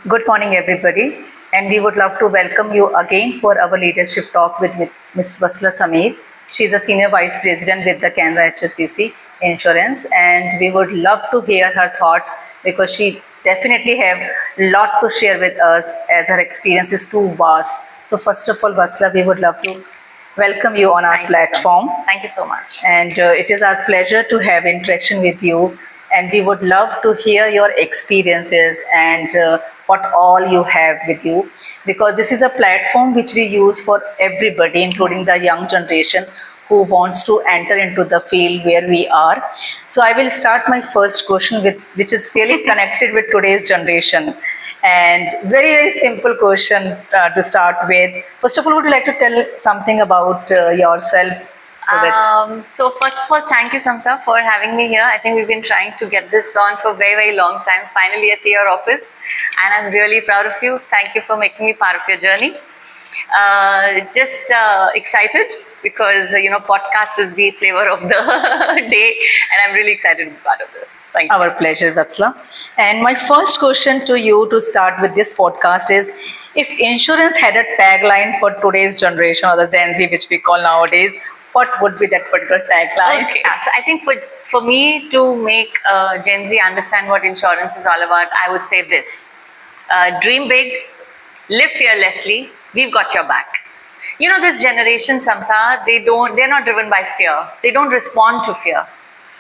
Good morning, everybody, and we would love to welcome you again for our leadership talk with Ms. Vatsala Sameer. She is a Senior Vice President with the Canara HSBC Insurance, and we would love to hear her thoughts because she definitely have a lot to share with us as her experience is too vast. So first of all, Vatsala, we would love to welcome you on our platform. Thank you so much. And it is our pleasure to have interaction with you, and we would love to hear your experiences and what all you have with you, because this is a platform which we use for everybody, including the young generation who wants to enter into the field where we are. So I will start my first question with, which is really connected with today's generation. And very simple question to start with. First of all, would you like to tell something about yourself? So first of all, thank you, Samta, for having me here. I think we've been trying to get this on for a very long time. Finally, I see your office, and I'm really proud of you. Thank you for making me part of your journey. Just excited because podcast is the flavor of the day, and I'm really excited to be part of this. Thank you. Our pleasure, Vatsala. And my first question to you to start with this podcast is, if insurance had a tagline for today's generation, or the Gen Z, which we call nowadays, what would be that particular tagline? Okay. So I think for me to make Gen Z understand what insurance is all about, I would say this: dream big, live fearlessly. We've got your back. This generation, Samta, they're not driven by fear. They don't respond to fear.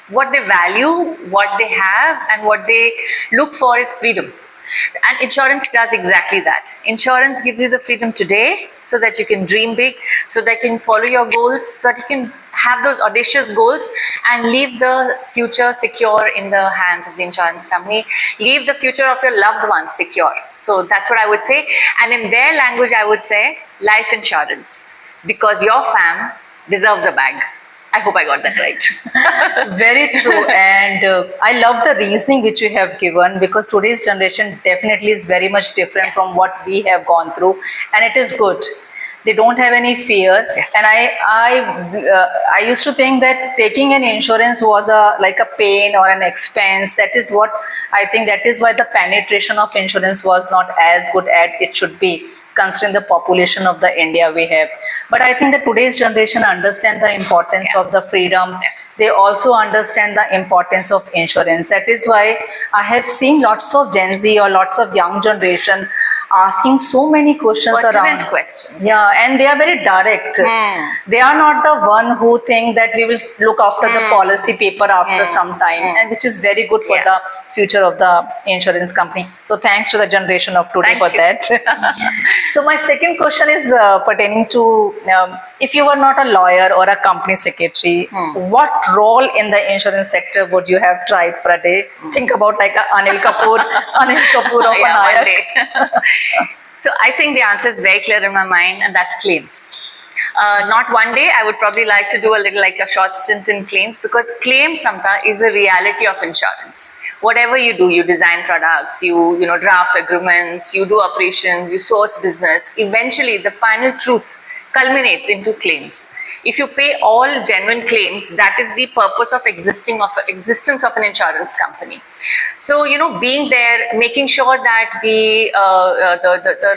What they value, what they have, and what they look for is freedom. And insurance does exactly that. Insurance gives you the freedom today so that you can dream big, so that you can follow your goals, so that you can have those audacious goals and leave the future secure in the hands of the insurance company. Leave the future of your loved ones secure. So that's what I would say. And in their language, I would say life insurance, because your fam deserves a bag. I hope I got that right. Very true. And I love the reasoning which you have given, because today's generation definitely is very much different from what we have gone through, and it is good. They don't have any fear. Yes. And I used to think that taking an insurance was like a pain or an expense. That is what I think, that is why the penetration of insurance was not as good as it should be, considering the population of the India we have. But I think that today's generation understand the importance of the freedom. Yes. They also understand the importance of insurance. That is why I have seen lots of Gen Z or lots of young generation asking so many questions Pertinent questions. Yeah, and they are very direct. They are not the one who think that we will look after the policy paper after some time, and which is very good for the future of the insurance company. So thanks to the generation of today for that. So my second question is pertaining to, if you were not a lawyer or a company secretary, what role in the insurance sector would you have tried for a day? Think about like Anil Kapoor of Nayak. So I think the answer is very clear in my mind, and that's claims. Not one day. I would probably like to do a short stint in claims, because claims, Samta, is the reality of insurance. Whatever you do, you design products, you draft agreements, you do operations, you source business. Eventually, the final truth culminates into claims. If you pay all genuine claims, that is the purpose of existence of an insurance company. So, being there, making sure that the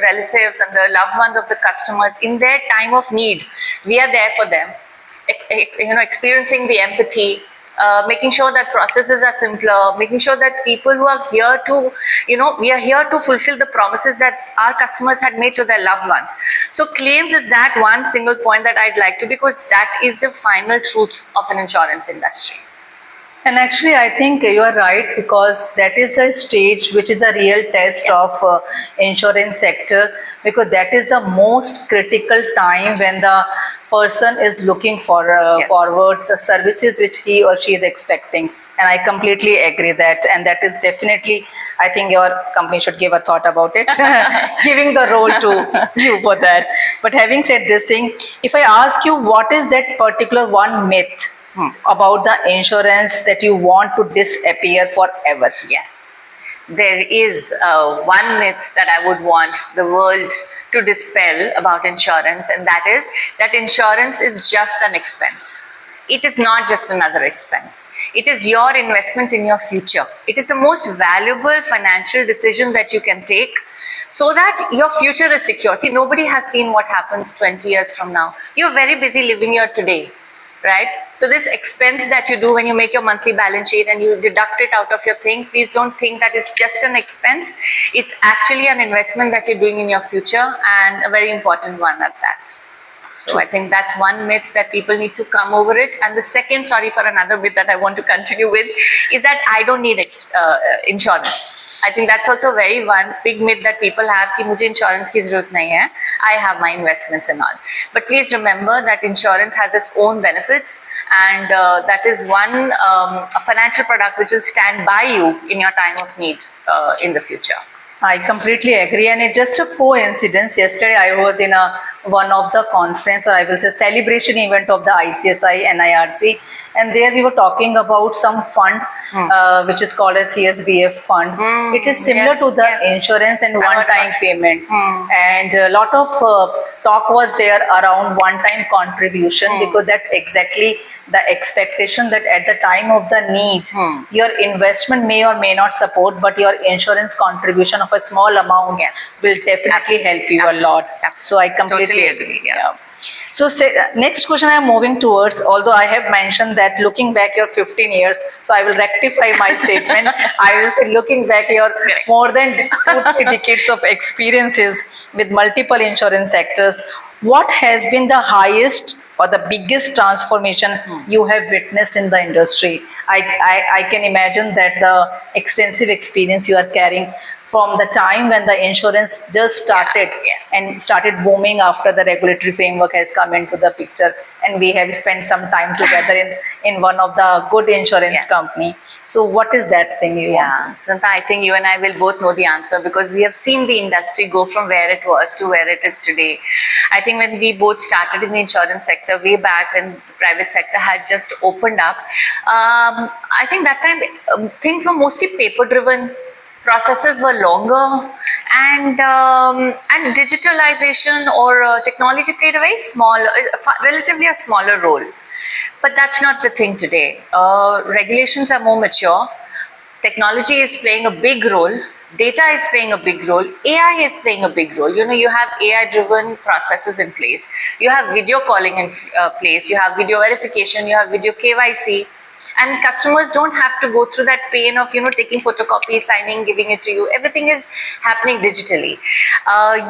relatives and the loved ones of the customers, in their time of need, we are there for them. Experiencing the empathy, making sure that processes are simpler, making sure that people who are here to, we are here to fulfill the promises that our customers had made to their loved ones. So claims is that one single point that I'd like to, because that is the final truth of an insurance industry. And actually, I think you are right, because that is the stage which is the real test of insurance sector, because that is the most critical time when the person is looking for forward the services which he or she is expecting. And I completely agree that, and that is definitely, I think your company should give a thought about it, giving the role to you for that. But having said this thing, if I ask you, what is that particular one myth about the insurance that you want to disappear forever? Yes, there is one myth that I would want the world to dispel about insurance, and that is that insurance is just an expense. it is not just another expense. It is your investment in your future. It is the most valuable financial decision that you can take so that your future is secure. See, nobody has seen what happens 20 years from now. You're very busy living your today, right? So this expense that you do when you make your monthly balance sheet and you deduct it out of your thing, please don't think that it's just an expense. It's actually an investment that you're doing in your future, and a very important one at that. So I think that's one myth that people need to come over it. And the second, sorry for another myth that I want to continue with, is that I don't need insurance. I think that's also very one big myth that people have कि मुझे insurance की ज़रूरत नहीं है. I have my investments and all. But please remember that insurance has its own benefits, and that is one a financial product which will stand by you in your time of need in the future. I completely agree, and it's just a coincidence. Yesterday I was in one of the conference, or I will say celebration event of the ICSI NIRC, and there we were talking about some fund which is called a CSBF fund. It is similar Yes, to the yes. insurance and one-time payment, and a lot of talk was there around one-time contribution, because that exactly the expectation that at the time of the need, your investment may or may not support, but your insurance contribution of a small amount Yes. will definitely Absolutely. help you a lot. So I completely Totally agree, yeah. So next question I am moving towards, although I have mentioned that looking back your 15 years, so I will rectify my statement. I will say looking back your more than 2 decades of experiences with multiple insurance sectors, what has been the highest or the biggest transformation you have witnessed in the industry? I can imagine that the extensive experience you are carrying from the time when the insurance just started Yes. and started booming after the regulatory framework has come into the picture, and we have spent some time together in one of the good insurance Yes. company. So what is that thing you want? Yeah, Santa, I think you and I will both know the answer, because we have seen the industry go from where it was to where it is today. I think when we both started in the insurance sector way back when the private sector had just opened up, I think that time things were mostly paper driven. Processes were longer, and digitalization or technology played a very small, relatively a smaller role. But that's not the thing today. Regulations are more mature. Technology is playing a big role. Data is playing a big role. AI is playing a big role. You have AI-driven processes in place. You have video calling in place. You have video verification. You have video KYC. And customers don't have to go through that pain of, taking photocopies, signing, giving it to you. Everything is happening digitally.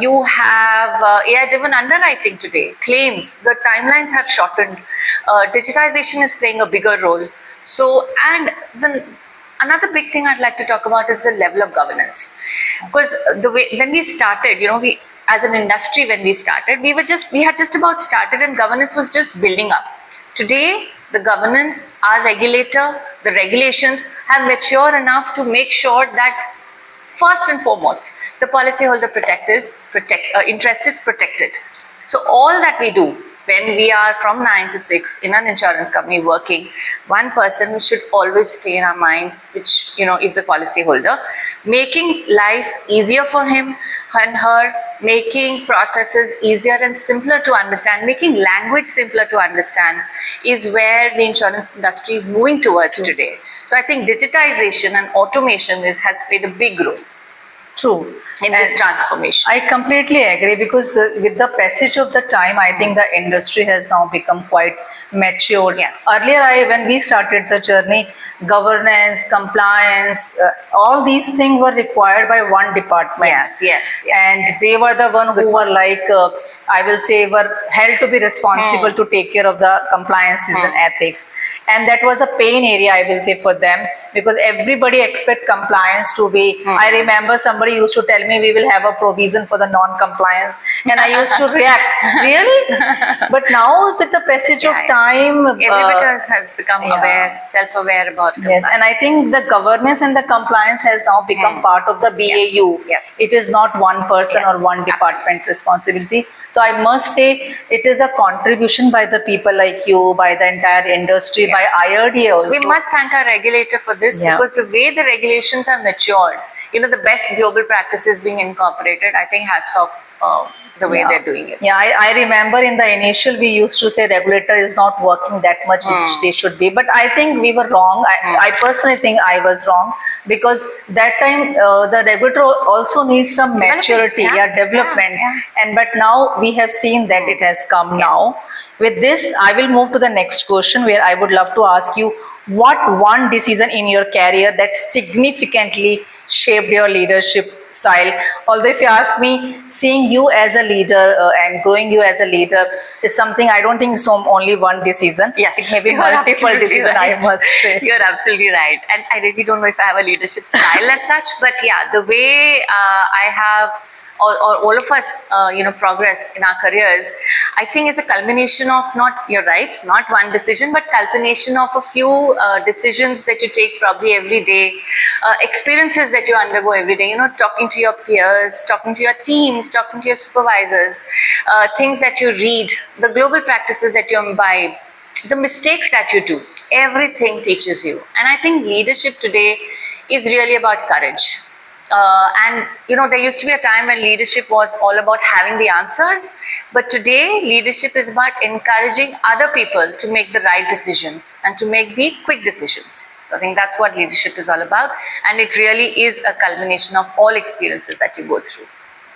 You have AI-driven underwriting today. Claims, the timelines have shortened. Digitization is playing a bigger role. So, and then another big thing I'd like to talk about is the level of governance. Because the way, when we started, we, as an industry, when we started, we had just about started, and governance was just building up. Today, the governance, our regulator, the regulations have matured enough to make sure that first and foremost, the policyholder interest is protected. So all that we do when we are from 9 to 6 in an insurance company working, one person should always stay in our mind, which is the policyholder, making life easier for him and her, making processes easier and simpler to understand, making language simpler to understand, is where the insurance industry is moving towards today. So I think digitization and automation has played a big role. True. In this transformation. I completely agree, because with the passage of the time, I think the industry has now become quite mature. Yes. Earlier, when we started the journey, governance, compliance, all these things were required by one department. Yes. And they were the one who were like, I will say, were held to be responsible to take care of the compliances and ethics. And that was a pain area, I will say, for them, because everybody expect compliance to be, I remember somebody used to tell me we will have a provision for the non-compliance, and I used to react, really? But now with the passage of time, everybody has become aware, self-aware about compliance. Yes, and I think the governance and the compliance has now become part of the BAU. Yes. It is not one person or one department responsibility. So I must say it is a contribution by the people like you, by the entire industry, by IRDA also. We must thank our regulator for this, because the way the regulations are matured, the best global practices is being incorporated. I think hats off the way they're doing it. Yeah, I remember in the initial we used to say regulator is not working that much, which they should be. But I think we were wrong. I personally think I was wrong, because that time the regulator also needs some maturity, development. And but now we have seen that it has come now. With this, I will move to the next question, where I would love to ask you, what one decision in your career that significantly shaped your leadership style? Although if you ask me, seeing you as a leader and growing you as a leader is something, I don't think it's only one decision. Yes, it may be multiple decisions, right. I must say. You're absolutely right. And I really don't know if I have a leadership style as such, but yeah, the way I have, or all of us, progress in our careers, I think is a culmination of you're right, not one decision, but culmination of a few decisions that you take probably every day, experiences that you undergo every day, talking to your peers, talking to your teams, talking to your supervisors, things that you read, the global practices that you imbibe, the mistakes that you do, everything teaches you. And I think leadership today is really about courage. And there used to be a time when leadership was all about having the answers, but today leadership is about encouraging other people to make the right decisions and to make the quick decisions. So I think that's what leadership is all about, and it really is a culmination of all experiences that you go through.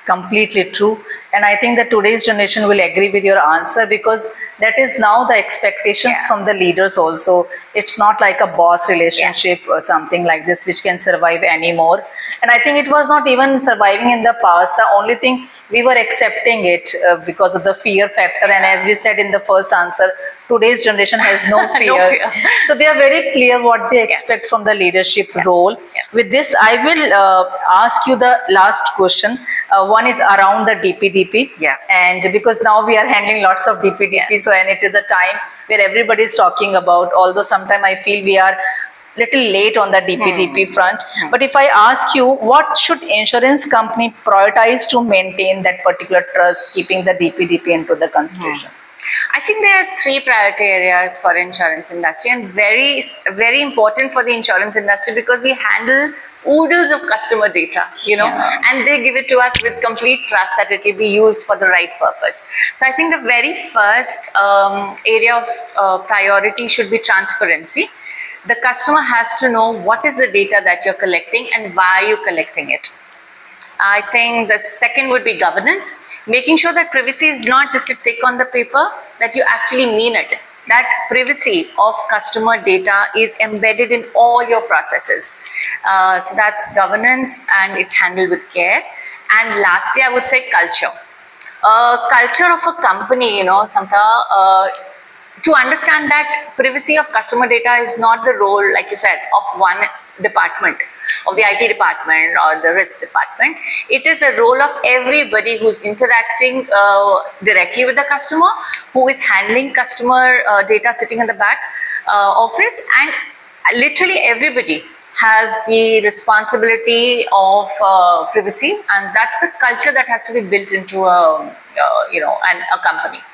Completely true. And I think that today's generation will agree with your answer, because that is now the expectations from the leaders also. It's not like a boss relationship or something like this which can survive anymore. And I think it was not even surviving in the past. The only thing, we were accepting it because of the fear factor. And as we said in the first answer, today's generation has no fear. No fear. So they are very clear what they expect from the leadership role. With this, I will ask you the last question. One is around the DPDP. And because now we are handling lots of DPDP, so and it is a time where everybody is talking about, although sometimes I feel we are little late on the DPDP front. But if I ask you, what should insurance company prioritize to maintain that particular trust, keeping the DPDP into the consideration? I think there are three priority areas for insurance industry, and very, very important for the insurance industry, because we handle oodles of customer data, and they give it to us with complete trust that it will be used for the right purpose. So I think the very first area of priority should be transparency. The customer has to know what is the data that you're collecting and why you're collecting it. I think the second would be governance, making sure that privacy is not just a tick on the paper, that you actually mean it. That privacy of customer data is embedded in all your processes. So that's governance, and it's handled with care. And lastly, I would say culture. Culture of a company, Samta, to understand that privacy of customer data is not the role, like you said, of one department, of the IT department or the risk department. It is a role of everybody who's interacting directly with the customer, who is handling customer data sitting in the back office, and literally everybody has the responsibility of privacy, and that's the culture that has to be built into a company.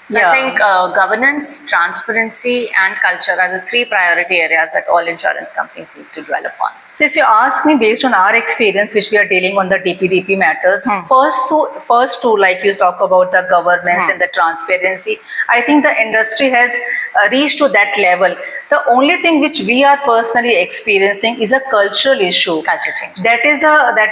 So I think governance, transparency, and culture are the three priority areas that all insurance companies need to dwell upon. So if you ask me, based on our experience, which we are dealing on the DPDP matters, first two, like you talk about the governance and the transparency, I think the industry has reached to that level. The only thing which we are personally experiencing is a cultural issue. Culture change. That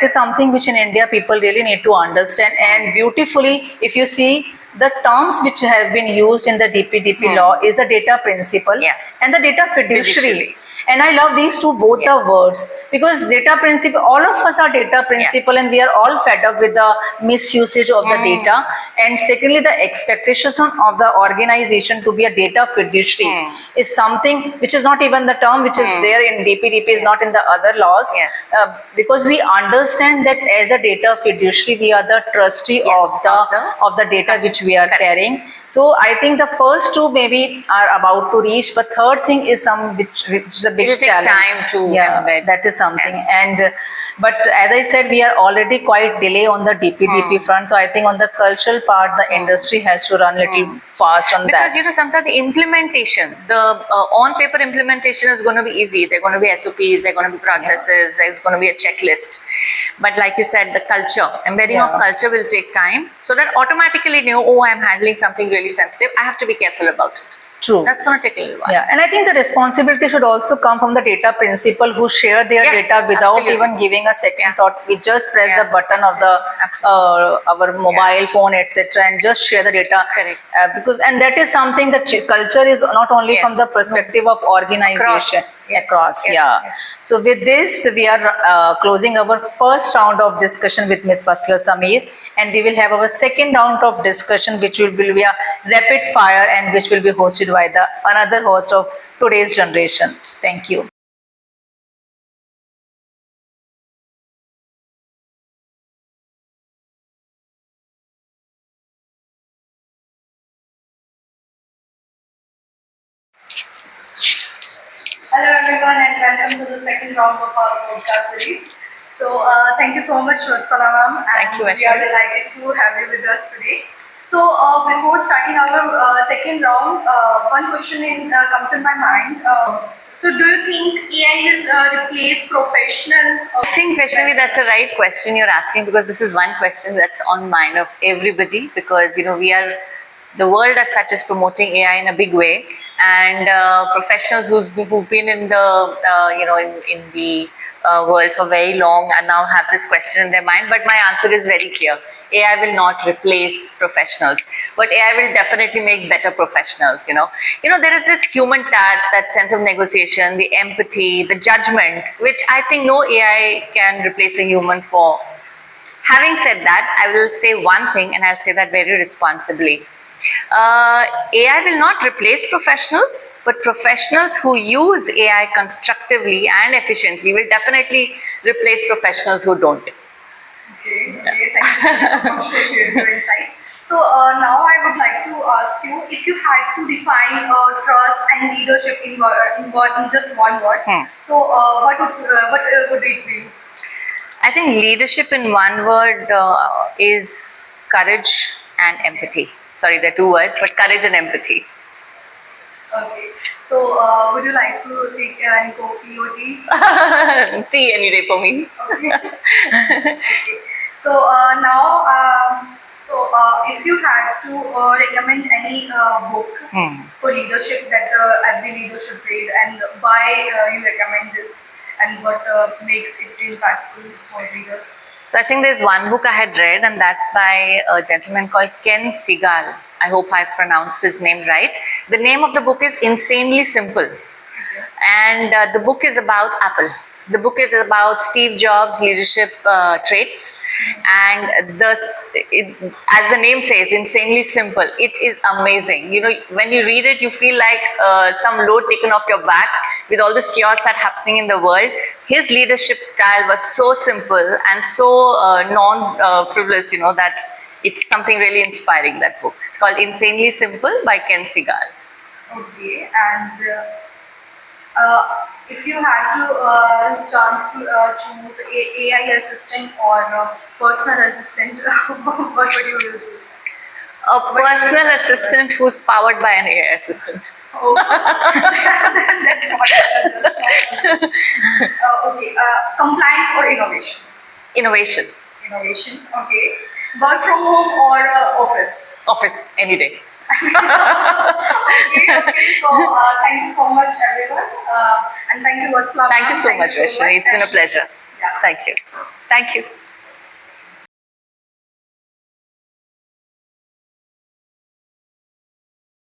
is something which in India people really need to understand. And beautifully, if you see, the terms which have been used in the DPDP law is the data principle and the data fiduciary. And I love these two, both the words, because data principle, all of us are data principle, and we are all fed up with the misusage of the data. And secondly, the expectations of the organization to be a data fiduciary is something which is not even the term which is there in DPDP, is not in the other laws. Because we understand that as a data fiduciary, we are the trustee of the data which we are carrying. So I think the first two maybe are about to reach, but third thing is which is a big challenge. It'll take time to embed. That is something. And But as I said, we are already quite delay on the DPDP front. So I think on the cultural part, the industry has to run little fast on Because that. sometimes the implementation, the on-paper implementation is going to be easy. There are going to be SOPs, there are going to be processes, there's going to be a checklist. But like you said, the culture, embedding of culture will take time. So that automatically I'm handling something really sensitive. I have to be careful about it. True. That's going to take a little while. Yeah, and I think the responsibility should also come from the data principal who share their data without even giving a second thought. We just press the button of the our mobile phone, etc., and just share the data. Correct. And that is something that culture is not only from the perspective of organization across. So with this, we are closing our first round of discussion with Ms. Vatsala Sameer, and we will have our second round of discussion, which will be a rapid fire and which will be hosted by the another host of today's generation. Thank you. Hello everyone and welcome to the second round of our podcast series. So thank you so much Vatsala ma'am, Thank you, we are delighted to have you with us today. So before starting our second round, one question comes in my mind. So do you think AI will replace professionals? I think, Vaishnavi, that's a right question you're asking, because this is one question that's on mind of everybody, because the world as such is promoting AI in a big way, and professionals who've been in the in the world for very long and now have this question in their mind. But my answer is very clear: AI will not replace professionals, but AI will definitely make better professionals. There is this human touch, that sense of negotiation, the empathy, the judgment, which I think no AI can replace a human for. Having said that, I will say one thing, and I'll say that very responsibly. AI will not replace professionals, but professionals who use AI constructively and efficiently will definitely replace professionals who don't. Okay, thank you so much for sharing your insights. So now I would like to ask you, if you had to define trust and leadership in just one word, so what would it be? I think leadership in one word is courage and empathy. Sorry, there are two words, but courage and empathy. Okay. So, would you like to take any coffee or tea? Tea any day for me. Okay. Okay. So if you had to recommend any book for leadership that every leader should read, and why you recommend this, and what makes it impactful for leaders? So I think there's one book I had read, and that's by a gentleman called Ken Segal. I hope I've pronounced his name right. The name of the book is Insanely Simple. And the book is about Apple. The book is about Steve Jobs' leadership traits. And as the name says, insanely simple. It is amazing. When you read it, you feel like some load taken off your back with all this chaos that's happening in the world. His leadership style was so simple and so non-frivolous, that it's something really inspiring, that book. It's called Insanely Simple by Ken Segal. Okay, and if you had to chance to choose AI assistant or personal assistant, what would you choose? A personal assistant who's powered by an AI assistant. Oh, that's not okay. Compliance or innovation? Innovation. Innovation. Okay. Work from home or office? Office, any day. Okay. So thank you so much, everyone, and thank you, Vatsala. Thank you so much, Vaishnavi. It's been a pleasure. Yeah. Thank you. Thank you.